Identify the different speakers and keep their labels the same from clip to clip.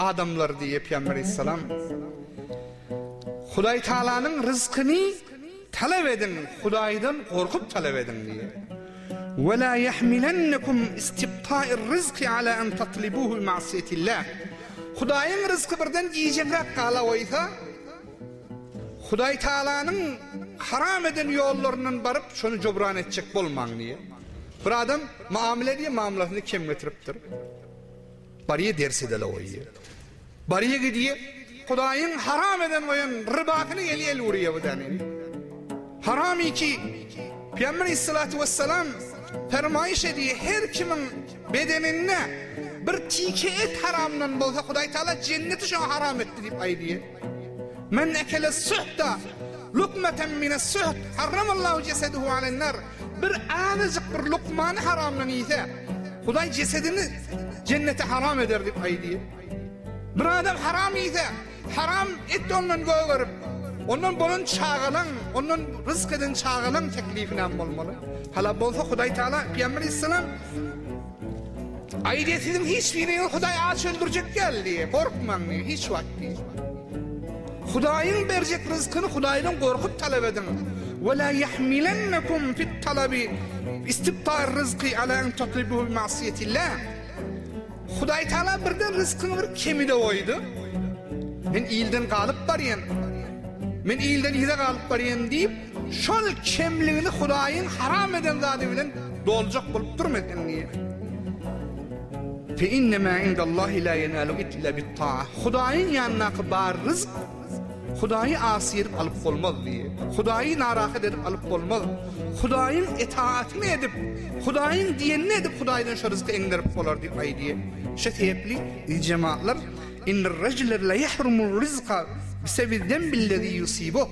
Speaker 1: adamlar diye Peygamber Aleyhisselam. Huday Taala'nın rızkını talep edin, Hudaydan korkup talep edin diye. وَلَا يَحْمِلَنَّكُمْ اِسْتِبْطَاءِ الرِّزْقِ عَلَى اَنْ تَطْلِبُوهُ بِمَعْصِيَةِ اللّٰهِ. Hudayın rızkı birden yiyecekrak kala oysa, Huday Taala'nın haram eden yollarından barıp şunu cobran edecek bolman diye. Bir adam muamele diye muamelasını kim getiriptir? Bariye dersi de la oyuyor. Bariye gidiyor, Hudayın haram eden oyun rıbatını el vuruyor bu dani. Haram iki, Peygamber Aleyhissalatu vesselam fermayış ediyor, her kimin bedenine bir tike et haramdan bolsa Huday Taala cenneti şu haram etti deyip aydiye. Men ekele suhta lukmeten mines suht harramallahu ceseduhu alennar. Bir anacık bir lukmanı haramdan iyse Huday cesedini cennete haram eder deyip aydiye. Bir adam haram iyse haram et ondan göğürüp ondan bunun çağılan, ondan rızk eden çağılan teklifinden olmalı. Hala bolsa Huday Taala Peygamber Aleyhisselam aidiyetinin hiçbirini Huday ağaç öldürecek geldi. Korkman diye, hiç vakti. Hudayın verecek rızkını Hudaydan korkup talep edin. وَلَا يَحْمِلَنَّكُمْ فِي الطَّلَبِ اِسْتِبْطَاءِ الرِّزْقِ عَلَى اَنْ تَطْلِبُهُ بِمَعْصِيَةِ اللّٰهِ. Huday Taala birden rızkını bir kemi de oydu. Men iyilden kalıp bariyen, men iyilden iyide kalıp bariyen deyip, şol kemliğini Hudayın haram eden zadi bilen dolacak bulup durmadın diye. فَاِنَّمَا عِنْدَ اللّٰهِ لَا يَنَالُ اِتْلَ بِالطَّاعَ. Hudayın yanına bar rızk, Hudayı asi edip alıp olmaz diye. Hudayı narahat edip alıp olmaz. Hudayın itaatini edip, Hudayın diyenini edip Hudaydan şu rızkı endirip olar deyip ay diye. Şetiyepli cemaatler, اِنَّ الرَّجْلَرْ لَا يَحْرُمُ الرِّزْقَ بِسَبِ الذَّنْبِ الَّذ۪ي يُسِيبُهُ.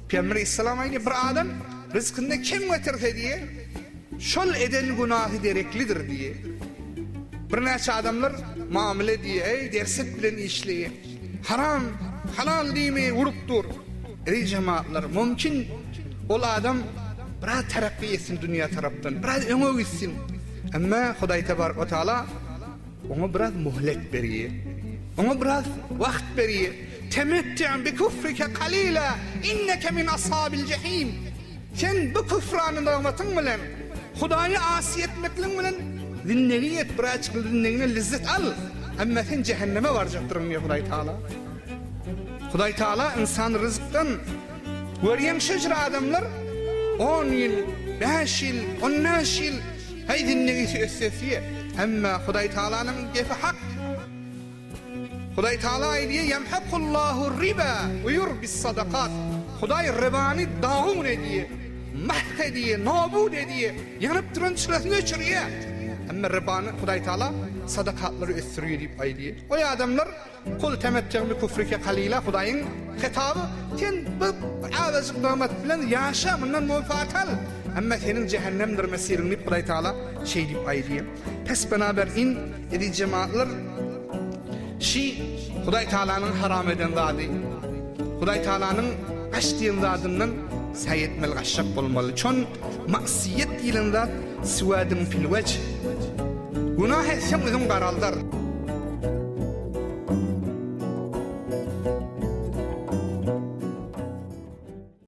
Speaker 1: Peygamber Aleyhisselam aynı bir adam rızkında kim getirse diye, şol eden günahı dereklidir diye. Bir neçe adamlar muamele diye, ey derset bilen işleyi, haram, halal değil mi vurup dur. Ey cemaatler, mümkün ol adam biraz terakki etsin dünya taraftan, biraz öne gitsin. Ama Huday Tebarek ve Teala ona biraz muhlet veriyor. Ona biraz vakit veriyor. Temetti'an bi küfrike kalila inneke min ashabil cehim. Sen bu küfranın rahmetin bilen, Hudayı asi etmekle bilen dinleniyet bırakıp dinlenine lezzet al. Ama sen cehenneme varacaktırın ya Huday Teala. Huday Teala insan rızıktan veriyen şecre adamlar 10 yıl, 5 yıl, 15 yıl hay dinleniyeti össesiye. Ama Huday Teala'nın gefi hak. Huday Teala diye yemhakullahu riba ve yurbis sadakat. Huday ribani dağun ediyor, mahk ediyor, nabud ediyor, yanıp duran çilesini öçürüyor. Ama ribanı Huday Teala sadakatları össürüyor deyip ay diye. O adamlar kul temetti'an bi küfrike kalila Hudayın hitabı sen bu azıcık damat bilen yaşa bundan muvaffak al. Ama senin cehennemdir mesirin deyip Huday Teala şey deyip ay diye. Pes beraber in edi cemaatler Huday Teala'nın haram eden zadi, Huday Teala'nın kaçtığın zadından sayetmel kaçacak olmalı. Çon maksiyet diyen zat süvadın fil vecih. Günah etsen özün karaldar.